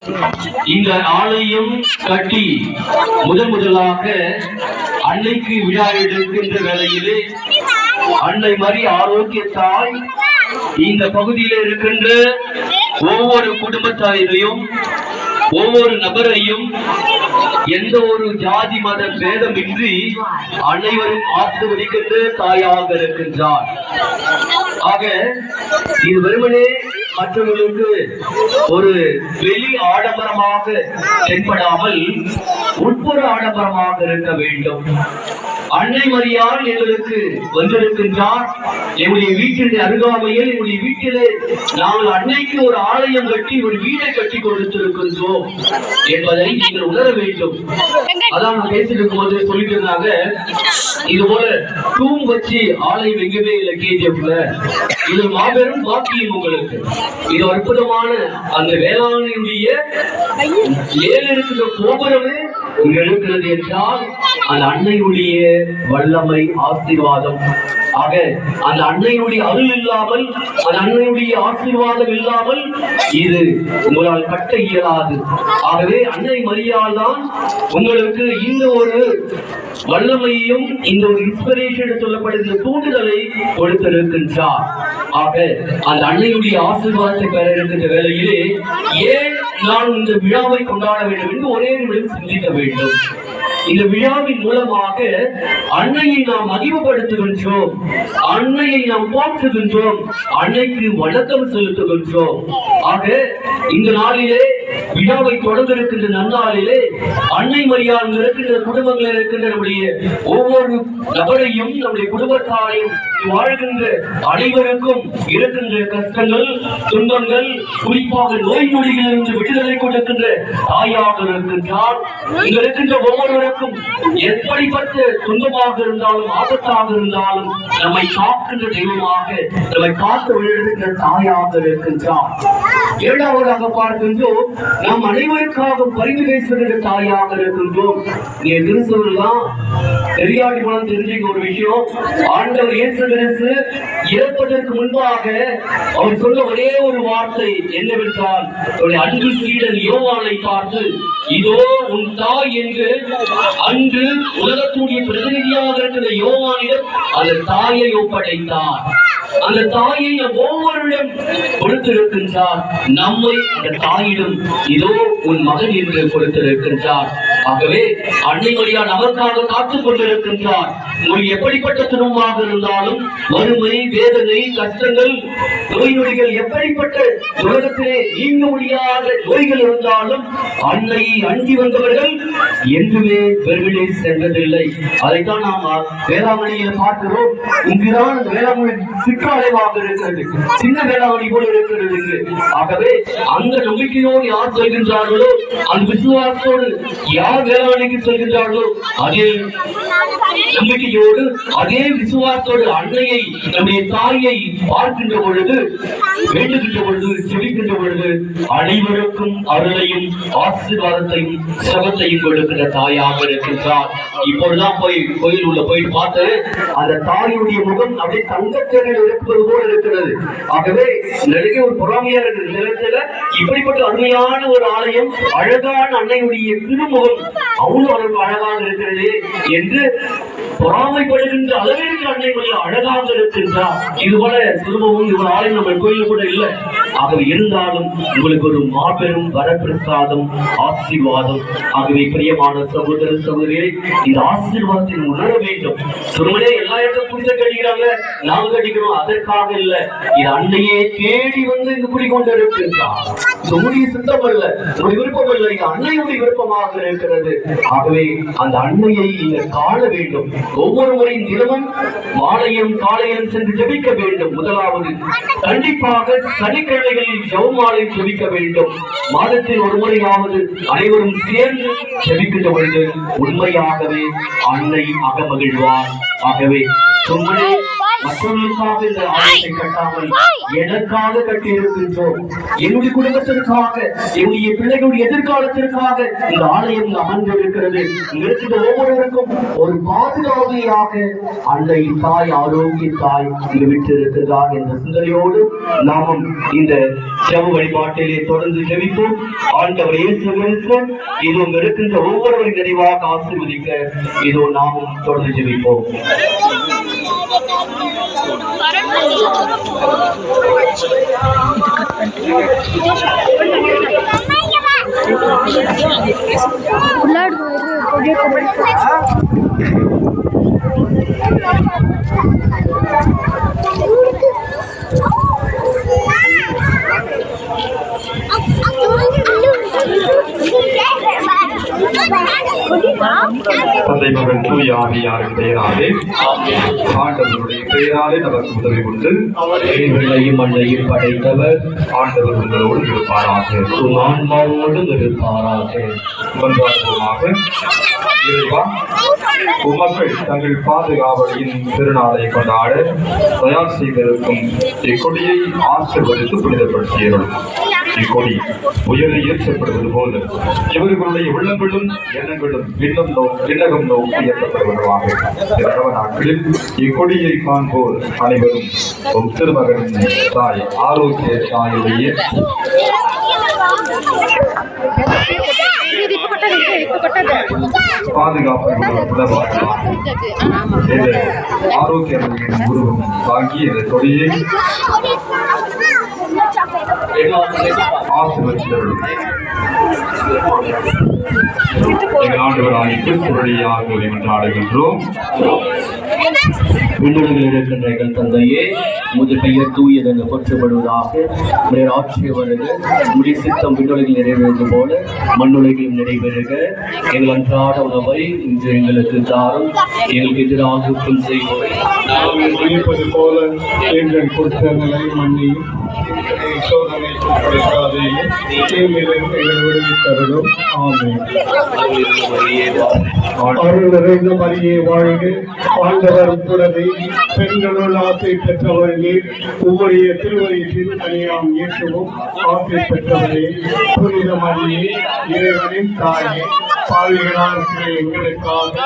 இந்த ஆலயம் கட்டி முதலாக அன்னைக்கு விழா எடுக்கின்ற வேளையிலே அன்னை மரி ஆரோக்கியத்தாய் இந்த பகுதியில் இருக்கின்ற ஒவ்வொரு குடும்பத்தாரையும் ஒவ்வொரு நபரையும் எந்த ஒரு ஜாதி மத பேதமின்றி அனைவரும் ஆசீர்வதிக்கின்ற தாயாக இருக்கின்றார். ஆக இது வெறுமனே மற்றவர்களுக்கு ஒரு வெளி ஆடம்பரமாக தென்படாமல் உட்புற ஆடம்பரமாக இருக்க வேண்டும். அன்னை மரியாள் எங்களுக்கு வந்திருக்கின்றார். எங்களுடைய வீட்டின் அருகாமையில் எங்களுடைய வீட்டிலே நாங்கள் அன்னைக்கு ஒரு ஆலயம் கட்டி ஒரு வீடை கட்டி கொடுத்திருக்கின்றோம் என்பதை நீங்கள் உணர வேண்டும். அதான் பேசிட்டு இருக்கும் போது சொல்லிட்டு இருந்தாங்க, இது போல தூம் வச்சு ஆலயம் எங்கேயுமே இல்லை கேஜிஎஃப்ல. இது மாபெரும் பாக்கியம் உங்களுக்கு. இது அற்புதமான அந்த வேளாண்மையுடைய மேல இருக்கிற கோபுரமே இங்க இருக்கிறது என்றால் அந்த அன்னையுடைய வல்லமை ஆசீர்வாதம். ஆக அந்த அன்னையுடைய அருள் இல்லாமல் அந்த அன்னையுடைய ஆசீர்வாதம் இல்லாமல் இது உங்களால் கட்ட இயலாது. ஆகவே அன்னை மரியாள் தான் உங்களுக்கு இந்த ஒரு வல்லமையையும் இந்த ஒரு இன்ஸ்பிரேஷன் சொல்லப்படுகிற தூண்டுதலை கொடுத்திருக்கின்றார். ஆக அந்த அன்னையுடைய ஆசீர்வாதத்தை பெற இருக்கின்ற வேளையிலே ஏன் நான் இந்த விழாவை கொண்டாட வேண்டும் என்று ஒரே நிமிடம் சிந்திக்க வேண்டும். இந்த விழாவின் மூலமாக அன்னையை நாம் மகிமைப்படுத்துகின்றோம், அன்னையை நாம் போற்றுகின்றோம், அன்னைக்கு வணக்கம் செலுத்துகின்றோம். ஆக இந்த நாளிலே விழாவை தொடர்ந்து இருக்கின்ற நன்னாளிலே அன்னை மரியாள் இருக்கின்ற குடும்பங்களில் இருக்கின்ற நம்முடைய ஒவ்வொரு நபரையும் நம்முடைய குடும்பத்தாரையும் வாழ்கின்ற அனைவருக்கும் இருக்கின்ற கஷ்டங்கள் துன்பங்கள் குறிப்பாக நோய் நொடிகளிலிருந்து விடுதலை கொடுக்கின்ற தாயாக இருக்கின்றார். இங்க இருக்கின்ற ஒவ்வொருவருக்கும் எப்படிப்பட்ட துன்பமாக இருந்தாலும் ஆபத்தாக இருந்தாலும் நம்மை காக்கின்ற தெய்வமாக நம்மை காத்து விழுகின்ற தாயாக இருக்கின்றார். இரண்டாவதாக பார்க்கின்றோம், நாம் அனைவருக்காக பரிந்து பேசுகின்ற தாயாக இருக்கின்றோம். நீ திருச்சூர்லாம் தெரியாட்டி போல தெரிஞ்சுக்க ஒரு விஷயம், ஆண்டவர் இயேசு கிறிஸ்து இறப்பதற்கு முன்பாக அவர் சொன்ன ஒரே ஒரு வார்த்தை என்னவென்றால், அன்பு சீடன் யோவானை பார்த்து இதோ உன் தாய் என்று அன்று உலகத்துடைய பிரதிநிதியாக இருக்கிற யோவானிடம் அந்த தாயை ஒப்படைத்தார். அந்த தாயை ஒவ்வொருடம் கொடுத்திருக்கின்றார். நம்மை அந்த தாயிடம் இதோ உன் மகன் என்று கொடுத்திருக்கின்றார். ஆகவே அன்னை மரியாள் நமக்காக காத்துக் கொண்டிருக்கின்றார். உங்களுக்கு எப்படிப்பட்ட துன்பமாக இருந்தாலும், வறுமை வேதனை கஷ்டங்கள் நோய் நொடிகள் எப்படிப்பட்ட உலகத்திலே நீங்க முடியாத நோய்கள் இருந்தாலும் அன்னையை அண்டி வந்தவர்கள் என்றுமே வெறுவிலே சென்றதில்லை. அதைத்தான் நாம் வேளாங்கண்ணியில் பார்க்கிறோம். இங்குதான் வேளாங்கண்ணி சிற்றாலயமாக இருக்கிறது, சின்ன வேளாங்கண்ணி போல இருக்கிறது. ஆகவே அந்த நம்பிக்கையோடு யார் செல்கின்றார்களோ, அந்த விசுவாசத்தோடு யார் வேளாங்கண்ணிக்கு செல்கின்றார்களோ, அதே நம்பிக்கையோடு அதே விசுவாசத்தோடு அன்னையை நம்முடைய தாயை பார்க்கின்ற பொழுது, வேண்டுகின்ற பொழுது, செவிக்கின்ற பொழுது அனைவருக்கும் அருளையும் ஆசீர்வாதத்தையும் சுகத்தையும் கொடுக்கின்ற தாயாக இருக்கின்றார். இப்பொழுதுதான் போய் கோயில் உள்ள போயிட்டு பார்த்து அந்த தாயுடைய முகம் அப்படியே தங்கத்தேரில் இருப்பது போல இருக்கிறது. ஆகவே நிறைய ஒரு பொறாமையா இருக்கிற நிலத்துல இப்படிப்பட்ட அருமையான ஒரு ஆலயம், அழகான அன்னையுடைய திருமுகம் அவ்வளவு அழகாக இருக்கிறது என்று பொறாமைப்படுகின்ற அளவிற்கு அன்னை மரியாள் அழகாக இருக்கின்றார். இதுபோல திரும்பவும் இவர் ஆலயம் நம்ம கோயில் கூட இல்லை. ஆகவே இருந்தாலும் உங்களுக்கு ஒரு மாபெரும் வரப்பிரசாதம் ஆசீர்வாதம். ஆகவே பிரியமான சகோதர சகோதரியை இந்த ஆசீர்வாதத்தை உணர வேண்டும். திருமணே எல்லா இடத்தையும் புரித கட்டிக்கிறாங்க, நாங்க கட்டிக்கிறோம், அதற்காக இல்ல. இது அன்னையே தேடி வந்து இங்கு குடிக்கொண்டு இருக்கின்றார். உங்களுடைய சித்தம் அல்ல, உங்களுடைய விருப்பம் அல்ல, இது அன்னையுடைய விருப்பமாக இருக்கிறது. ஆகவே அந்த அன்னையை நீங்கள் காண வேண்டும். ஒவ்வொரு முறையும் தினமும் மாலையும் காலையிலும் சென்று ஜெபிக்க வேண்டும். முதலாவது கண்டிப்பாக சனிக்கிழமைகளில் ஜெபமாலை ஜெபிக்க வேண்டும். மாதத்தில் ஒரு முறையாவது அனைவரும் சேர்ந்து ஜெபிக்கின்ற பொழுது உண்மையாகவே அன்னை அகமகிழ்வார். ஆகவே சும்மனே மற்றவர்களுக்காக இந்த ஆலயத்தை கட்டாமல் எனக்காக கட்டியிருக்கின்றோம். என்னுடைய குடும்பத்திற்காக, என்னுடைய பிள்ளைகளுடைய எதிர்காலத்திற்காக இந்த ஆலயம் அமர்ந்திருக்கிறது. இருக்கிற ஒவ்வொருவருக்கும் ஒரு பாதுகாவலையாக அன்னை தாய், ஆரோக்கிய தாய் இங்கு விட்டு இருக்கிறார் என்ற சிந்தனையோடு நாமும் இந்த ஜெப வழிபாட்டிலே தொடர்ந்து ஜெபிப்போம். ஆண்டவர் இயேசு கிறிஸ்து இதோ இருக்கின்ற ஒவ்வொருவரின் நிறைவாக ஆசீர்வதிக்க இதோ நாமும் தொடர்ந்து ஜெபிப்போம். தந்தை மகன் தூய ஆவியாரின் பெயராலே ஆண்டவருடைய பெயராலே நமக்கு உதவி கொண்டு அவரையும் மண்ணையும் படைத்தவர் ஆண்டவர் உங்களோடு இருப்பாராக, ஆன்மாவோடும் இருப்பாராக. மன்றாடுவோமாக. இறைவா, உமக்கள் தங்கள் பாதுகாவலின் திருநாளை கொண்டாட தயார் செய்திருக்கும் இக்கொடியை ஆசீர்வதித்து புனிதப்படுத்தியவர்கள். இக்கொடி உயரை ஏற்றப்படுவது போல இவர்களுடைய உள்ளங்களும் எண்ணங்களும் விண்ணகம் நோக்கி உயர்த்தப்படுவதாக. நாட்களில் இக்கொடியை காண்போர் அனைவரும் திருமகனின் தாய் ஆரோக்கிய தாயுடைய பாதுகாப்பை ஆரோக்கியத்தின் உருவம் ஆகிய இந்த கொடியை ஆசீர்வதித்தவர்கள் எங்கள் ஆண்டவராகிய கிறிஸ்துவியாக மன்றாடுகின்றோம். விண்ணுலகில் இருக்கின்ற எங்கள் தந்தையே, உமது பெயர் தூயதென போற்றப்படுவதாக. உடைய ஆட்சி வருக, உடைய சித்தம் விண்ணுலகில் நிறைவேறுவது போல மண்ணுலகிலும் நிறைவேறுக. எங்கள் அன்றாட உணவை இன்று எங்களுக்கு தாரும். எங்களுக்கு எதிராக குற்றம் செய்வோரை நாங்கள் மன்னிப்பது போல எங்கள் குற்றங்களை மன்னியும், விடுவித்தருளும். ஆமென். அருள் நிறைந்த மரியே வாழ்க, ஆண்டவர் உடனே பெண்களுள் ஆசை பெற்றவர் நீர். உம்முடைய திருவயிற்றில் கனியாம் இயேசுவும் ஆசை பெற்றவரே. புனித மரியே, இறைவனின் தாயே, பாவிகளாக இருக்கிற எங்களுக்காக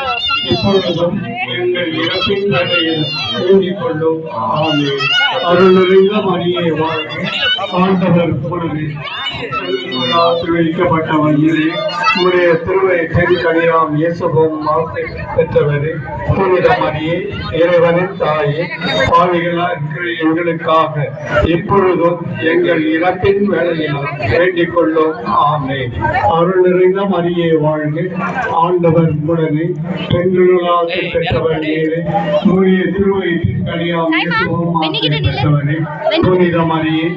இப்பொழுதும் எங்கள் இறப்பின் வேளையில் வேண்டிக் கொள்ளும். ஆமென். அருள் நிறைந்த மரியே வாழ்க, ஆண்டவர் உடனே ஆசீர்வதிக்கப்பட்டவர் நீரே. உம்முடைய திருவயிற்றில் கனியாம் இயேசுவும் ஆசை பெற்றவரே. புனித மரியே, இறைவனின் தாயே, பாவிகளாக இருக்கிற எங்களுக்காக இப்பொழுதும் எங்கள் இறப்பின் வேளையிலும் வேண்டிக் கொள்ளும். ஆமென். அருள் நிறைந்த மரியே வாழ்க, ஆண்டவர் உடனே பெண்களுள் ஆசை பெற்றவர் நீரே. உம்முடைய திருவயிற்றில் கனியாம் இயேசுவும் ஆசை பெற்றவரே. புனித மரியே,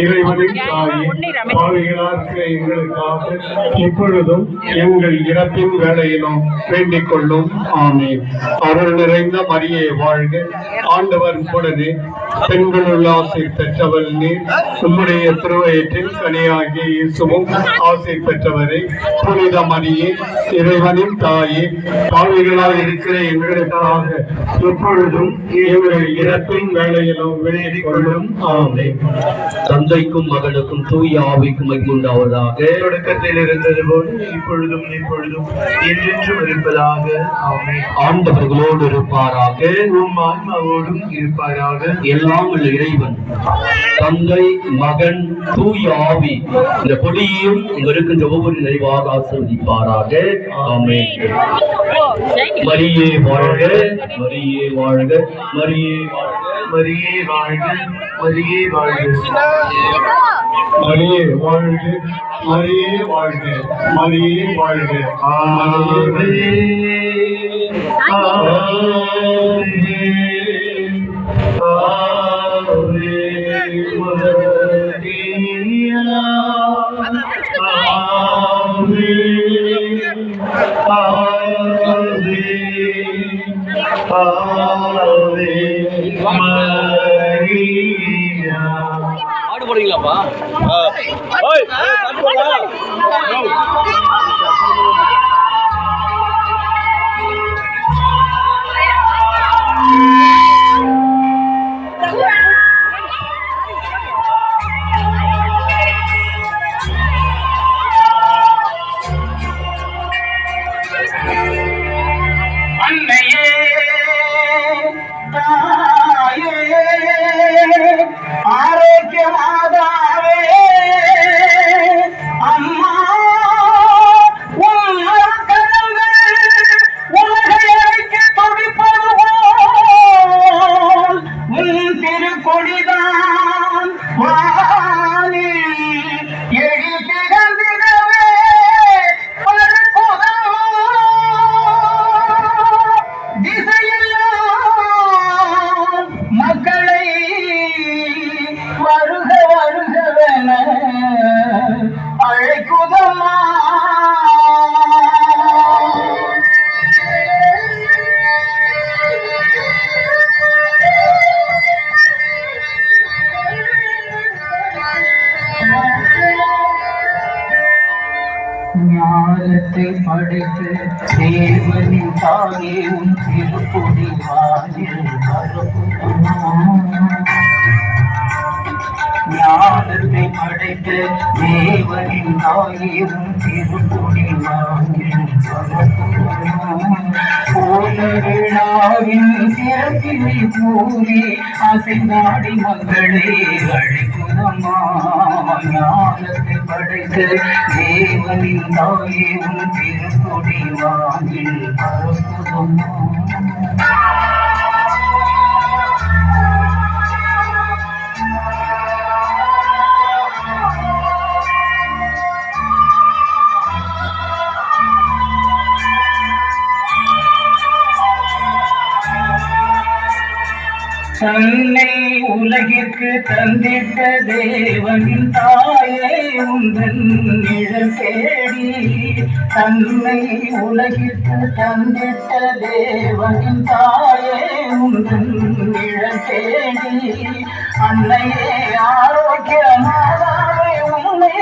இறைவனின் தாயே, பாவிகளாக இருக்கிற எங்களுக்காக இப்பொழுதும் எங்கள் இறப்பின் வேளையிலும் வேண்டிக் கொள்ளும். ஆமென். அருள் நிறைந்த மரியே வாழ்க, ஆண்டவர் உடனே பெண்களுள் ஆசை பெற்றவர் நீர். உம்முடைய திருவயிற்றில் கனியாகிய இயேசுவும் ஆசை பெற்றவரே. புனித மரியே, இறைவனின் தாயே, பாவிகளாக இருக்கிற எங்களுக்காக எப்பொழுதும் எங்கள் இறப்பின் வேளையிலும் வேண்டிக் கொள்ளும். ஆமென். தந்தைக்கும் மகனுக்கும் தூய ஆவிக்கும் உண்டாவதாக. தொடக்கத்தில் இருந்தது போல் இப்பொழுதும் என்றென்றும் இருப்பதாக. ஆமென். ஆண்டவர்களோடு இருப்பாராக, உம் ஆன்மாவோடும் இருப்பாராக. எல்லாம் உள்ள இறைவன் தந்தை, மகன், தூய ஆவி இந்த கொடியையும் இங்க இருக்கின்ற ஒவ்வொரு நிறைவாக ஆசீர்வதிப்பாராக. ஆமென். மரியே வாழ்க, மரியே வாழ்க, மரியே மரியே வாழ்க, மரியே வாழ்க, மரியே வாழ்க, மரியே வாழ்க, மரியே வாழ்க. ஆமென். பாடு போடுறீங்களாப்பா? அன்னையே, தாயே, ஆரோக்கிய மாதாவே, பறக்குதம்மா. ஞானத்தை படைத்து தேவனின் தாயே உன் திருப்பொடி வாயில் பரப்புதம்மா. ஞானத்தை படைத்து தேவனின் தாயே உன் திருப்பொடி வாயில் பரப்புதம்மா. போல விழாவின் சிறப்பினை கூறி அசைந்தாடி மக்களை அழைக்குதம்மா. ஞானத்தை படைத்து தேவனின் தாயே உன் திருப்பொடி வாயில் பரப்புதம்மா. தன்னை உலகிற்கு தந்திட்ட தேவனின் தாயே உந்தன் நிழல் தேடி. தன்னை உலகிற்கு தந்திட்ட தேவனின் தாயே உந்தன் நிழல் தேடி. அன்னையே ஆரோக்கியமாகவே உன்னை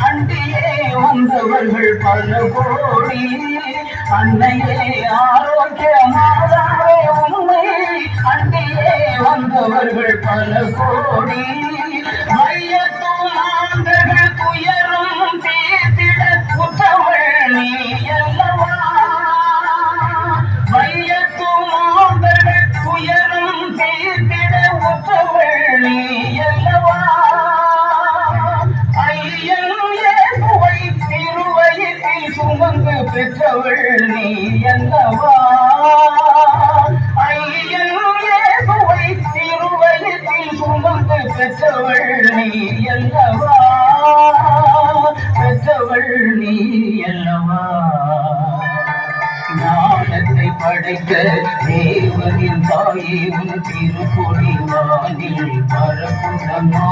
அண்டியே வந்தவர்கள் பல கோடி. அன்னையே ஆரோக்கியமாகவே உன்னை அண்டியே வந்தவர்கள் பல கோடி. மையத்தும் ஆண்டர்கள் துயரும் தீர்த்திட உற்றவள் நீ அல்லவா. மையத்தும் ஆண்டர்கள் துயரும் தீர்த்திட உற்றவள் நீ அல்லவா. ஐயன் இயேசுவை திருவயிற்றில் சுமந்து பெற்றவள் நீ அல்லவா. ஐயன் இயேசுவை திருவயிற்றில் சுமந்து பெற்றவள் நீ அல்லவா. பெற்றவள் நீ அல்லவா. ஞானத்தை படைத்த தேவனின் தாயே உன் திருப்பொடி வானில் பரப்புதம்மா.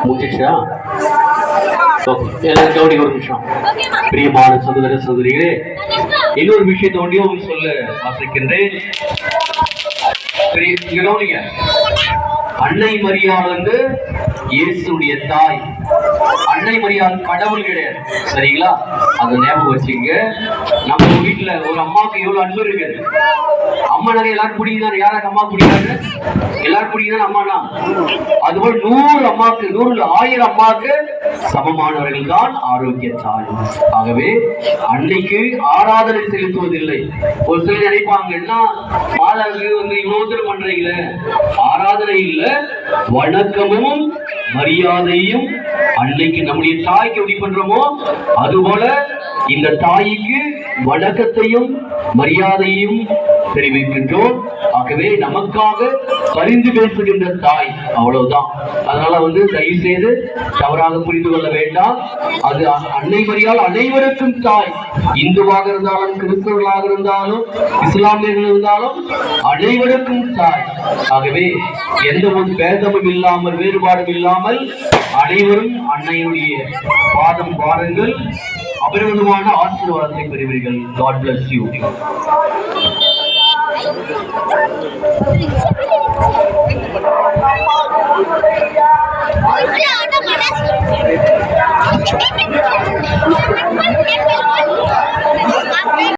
முடிச்சிச்சா? எல்லாரும் கவனிக்க ஒரு நிமிஷம். பிரியமான சகோதர சகோதரிகளே, இன்னொரு விஷயத்தை ஒன்றையும் சொல்ல ஆசைக்கின்றேன். கவனிங்க. அன்னை மரியாள் வந்து இயேசுடைய தாய். அன்னை மரியாள் கடவுள் கிடையாது, சரிங்களா? அதை ஞாபகம் வச்சுங்க. நம்ம வீட்டுல ஒரு அம்மாவுக்கு எவ்வளவு அன்பு இருக்கு. அம்மா நிறைய எல்லாரும் பிடிக்குதான். யாராவது அம்மா பிடிக்காது? எல்லாரும் பிடிக்குதான் அம்மானா. அதுபோல் 100 அம்மாவுக்கு 100 1000 அம்மாவுக்கு சமமானவர்கள் தான் ஆரோக்கிய தாய். ஆகவே அன்னைக்கு ஆராதனை செலுத்துவதில்லை. ஒரு சிலர் நினைப்பாங்கன்னா மாதாவுக்கு வந்து இவ்வளவு பண்றீங்களே, ஆராதனை இல்ல, வணக்கமும் மரியாதையும் அன்னைக்கு நம்முடைய தாய்க்கு எப்படி பண்றோமோ அதுபோல இந்த தாய்க்கு வணக்கத்தையும் மரியாதையும் தெரிவிக்கின்றோம். ஆகவே நமக்காக பரிந்து பேசுகின்ற தாய், அவ்வளவுதான். அதனால தயவு செய்து தவறாக புரிந்து கொள்ள வேண்டாம். அது அன்னை மரியாள் அனைவருக்கும் தாய். இந்துவாக இருந்தாலும், கிறிஸ்தவர்களாக இருந்தாலும், இஸ்லாமியர்கள் இருந்தாலும் அனைவருக்கும் தாய். ஆகவே எந்த ஒரு பேதமும் இல்லாமல், வேறுபாடும் இல்லாமல் அனைவரும் அன்னையுடைய பாதம் பாருங்கள். அபரிமிதமான ஆசீர்வாதத்தை பெறுவீர்கள். God bless you. Ada